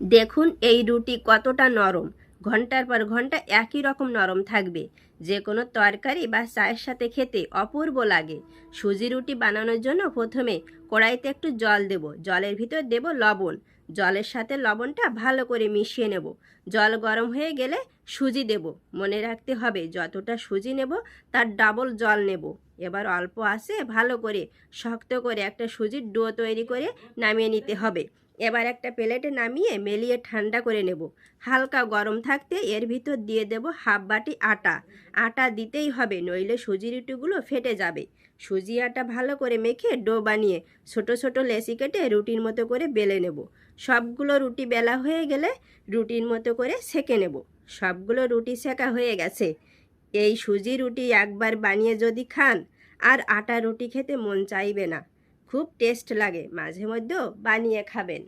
দেখুন এই রুটি কতটা নরম, ঘন্টার পর ঘন্টা একই রকম নরম থাকবে। যে কোনো তরকারি বা চায়ের সাথে খেতে অপূর্ব লাগে। সুজি রুটি বানানোর জন্য প্রথমে কড়াইতে একটু জল দেব, জলের ভিতর দেব লবণ। জলের সাথে লবণটা ভালো করে মিশিয়ে নেব। জল গরম হয়ে গেলে সুজি দেব। মনে রাখতে হবে যতটা সুজি নেব তার ডাবল জল নেব। এবার অল্প আঁচে ভালো করে শক্ত করে একটা সুজির ডো তৈরি করে নামিয়ে নিতে হবে। এবার একটা প্লেটে নামিয়ে মেলিয়ে ঠান্ডা করে নেব। হালকা গরম থাকতে এর ভিতর দিয়ে দেব হাফ বাটি আটা। আটা দিতেই হবে, নইলে সুজি রুটিগুলো ফেটে যাবে। সুজি আটা ভালো করে মেখে ডো বানিয়ে ছোট ছোট লেচি কেটে রুটির মতো করে বেলে নেব। সবগুলো রুটি বেলা হয়ে গেলে রুটির মতো করে সেঁকে নেব। সবগুলো রুটি সেঁকা হয়ে গেছে। এই সুজি রুটি একবার বানিয়ে যদি খান আর আটা রুটি খেতে মন চাইবে না। খুব টেস্ট লাগে, মাঝে মধ্যেও বানিয়ে খাবেন।